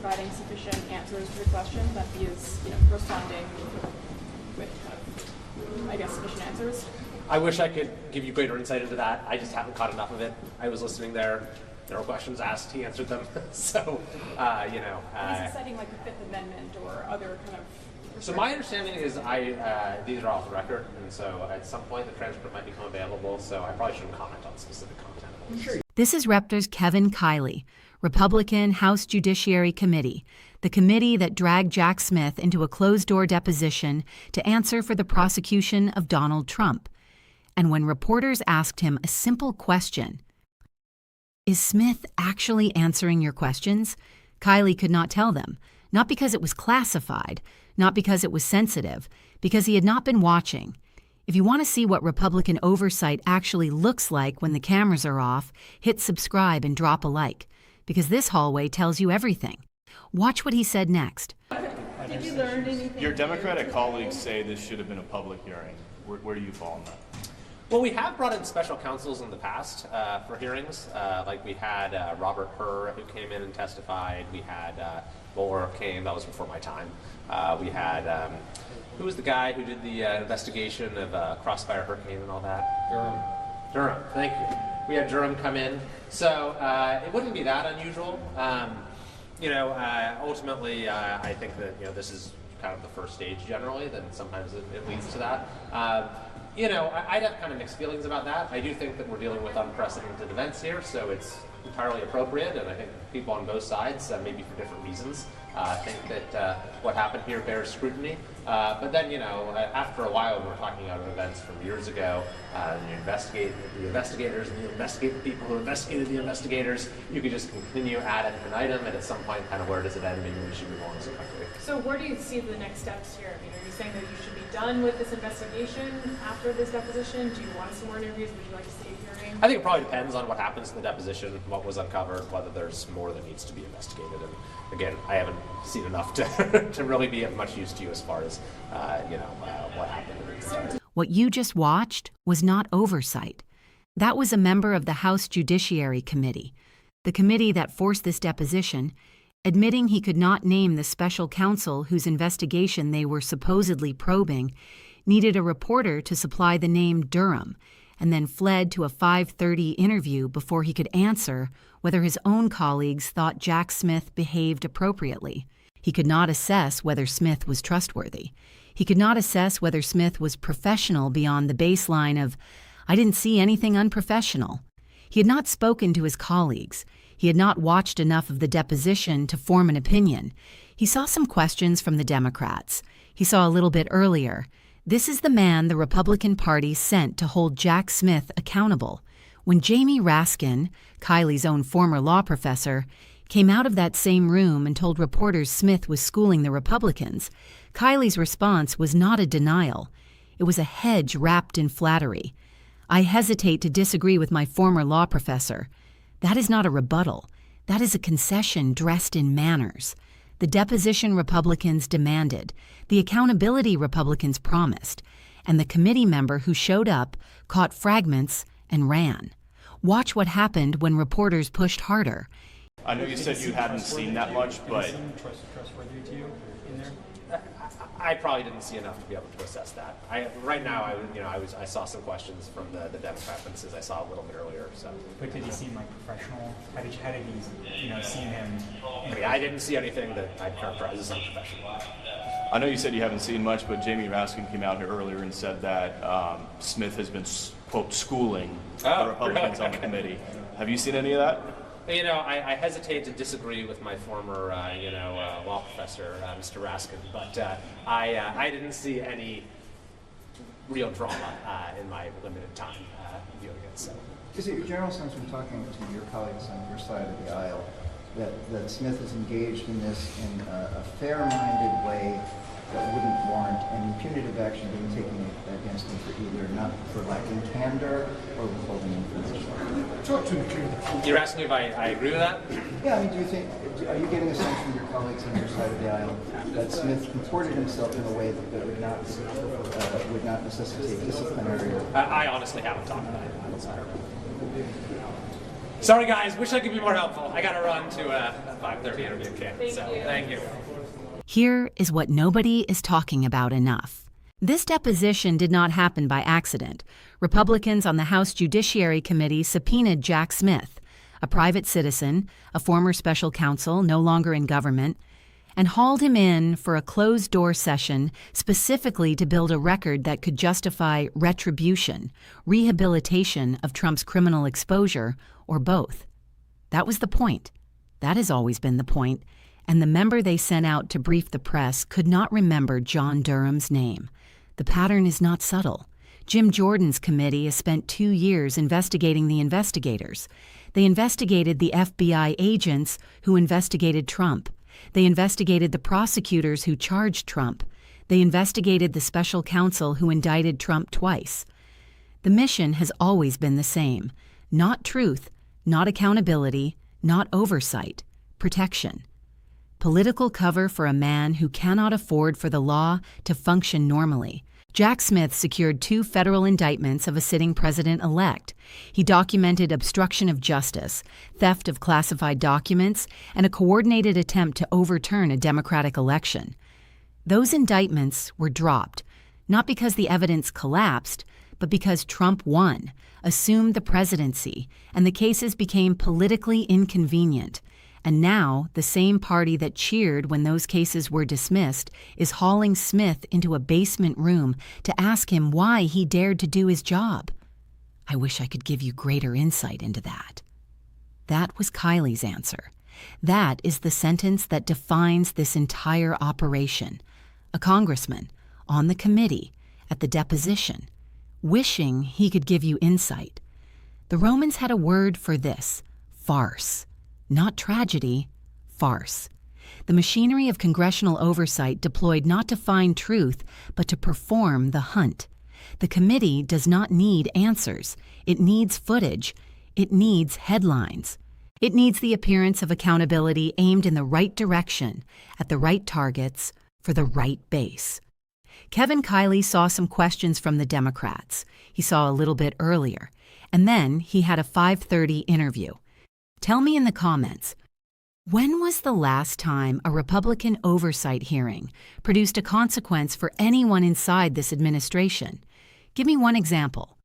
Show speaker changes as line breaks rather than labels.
providing sufficient answers to the question, that he is, responding with, I guess, sufficient answers?
I wish I could give you greater insight into that. I just haven't caught enough of it. I was listening there. There were questions asked. He answered them. So,
Is he citing like the Fifth Amendment or other kind of?
So my understanding is these are off the record, and so at some point the transcript might become available. So I probably shouldn't comment on specific content.
Sure. This is Reptors Kevin Kiley, Republican House Judiciary Committee, the committee that dragged Jack Smith into a closed-door deposition to answer for the prosecution of Donald Trump. And when reporters asked him a simple question, "Is Smith actually answering your questions?" Kiley could not tell them, not because it was classified, not because it was sensitive, because he had not been watching. If you want to see what Republican oversight actually looks like when the cameras are off, hit subscribe and drop a like, because this hallway tells you everything. Watch what he said next.
Did you learn anything?
Your Democratic colleagues say this should have been a public hearing. Where do you fall on that?
Well, we have brought in special counsels in the past for hearings. Like we had Robert Hur, who came in and testified. We had Mueller came. That was before my time. We had who was the guy who did the investigation of Crossfire Hurricane and all that? Durham. Thank you. We had Durham come in. So it wouldn't be that unusual. Ultimately, I think that this is kind of the first stage generally. Then sometimes it leads to that. I'd have kind of mixed feelings about that. I do think that we're dealing with unprecedented events here, so it's entirely appropriate, and I think people on both sides, maybe for different reasons, think that what happened here bears scrutiny. But then, after a while, we're talking about events from years ago. You investigate the investigators, and you investigate the people who investigated the investigators. You could just continue ad infinitum, and at some point, kind of where does it end? Maybe we should move on as a country.
So where do you see the next steps here? I mean, are you saying that you should be done with this investigation after this deposition? Do you want some more interviews? Would you like to see a hearing?
I think it probably depends on what happens in the deposition, what was uncovered, whether there's more that needs to be investigated. And again, I haven't seen enough to really be of much use to you as far as what happened.
What you just watched was not oversight. That was a member of the House Judiciary Committee, the committee that forced this deposition, admitting he could not name the special counsel whose investigation they were supposedly probing, needed a reporter to supply the name Durham, and then fled to a 5:30 interview before he could answer whether his own colleagues thought Jack Smith behaved appropriately. He could not assess whether Smith was trustworthy. He could not assess whether Smith was professional beyond the baseline of, "I didn't see anything unprofessional." He had not spoken to his colleagues. He had not watched enough of the deposition to form an opinion. He saw some questions from the Democrats. He saw a little bit earlier. This is the man the Republican Party sent to hold Jack Smith accountable. When Jamie Raskin, Kiley's own former law professor, came out of that same room and told reporters Smith was schooling the Republicans, Kiley's response was not a denial. It was a hedge wrapped in flattery. "I hesitate to disagree with my former law professor." That is not a rebuttal. That is a concession dressed in manners. The deposition Republicans demanded, the accountability Republicans promised, and the committee member who showed up caught fragments and ran. Watch what happened when reporters pushed harder.
I know you said you hadn't seen that much, but
trustworthy to you in there?
I probably didn't see enough to be able to assess that. Right now, I saw some questions from the Democrat witnesses. I saw a little bit earlier. So.
But did he seem like professional? How did you see him?
I didn't see anything that I'd characterize as unprofessional.
I know you said you haven't seen much, but Jamie Raskin came out here earlier and said that Smith has been, quote, schooling the Republicans on the committee. Have you seen any of that?
I hesitate to disagree with my former, law professor, Mr. Raskin, but I didn't see any real drama in my limited time viewing it. So.
Is it your general sense from talking to your colleagues on your side of the aisle that Smith is engaged in this in a fair-minded way that wouldn't warrant any punitive action being taken against him for either not for lacking candor or withholding information?
Talk to me.
You're asking if I agree with that?
Yeah, are you getting a sense from your colleagues on your side of the aisle that Smith comported himself in a way that would not necessitate disciplinary?
I honestly haven't talked about it. Sorry, guys. Wish I could be more helpful. I got to run to a 5:30 interview. Thank you.
Here is what nobody is talking about enough. This deposition did not happen by accident. Republicans on the House Judiciary Committee subpoenaed Jack Smith, a private citizen, a former special counsel, no longer in government, and hauled him in for a closed-door session specifically to build a record that could justify retribution, rehabilitation of Trump's criminal exposure, or both. That was the point. That has always been the point, and the member they sent out to brief the press could not remember John Durham's name. The pattern is not subtle. Jim Jordan's committee has spent 2 years investigating the investigators. They investigated the FBI agents who investigated Trump. They investigated the prosecutors who charged Trump. They investigated the special counsel who indicted Trump twice. The mission has always been the same: not truth, not accountability, not oversight, protection. Political cover for a man who cannot afford for the law to function normally. Jack Smith secured 2 federal indictments of a sitting president-elect. He documented obstruction of justice, theft of classified documents, and a coordinated attempt to overturn a Democratic election. Those indictments were dropped, not because the evidence collapsed, but because Trump won, assumed the presidency, and the cases became politically inconvenient. And now, the same party that cheered when those cases were dismissed is hauling Smith into a basement room to ask him why he dared to do his job. I wish I could give you greater insight into that. That was Kiley's answer. That is the sentence that defines this entire operation. A congressman, on the committee, at the deposition, wishing he could give you insight. The Romans had a word for this: farce. Not tragedy, farce. The machinery of congressional oversight deployed not to find truth, but to perform the hunt. The committee does not need answers. It needs footage. It needs headlines. It needs the appearance of accountability aimed in the right direction, at the right targets, for the right base. Kevin Kiley saw some questions from the Democrats. He saw a little bit earlier. And then he had a 5:30 interview. Tell me in the comments, when was the last time a Republican oversight hearing produced a consequence for anyone inside this administration? Give me one example.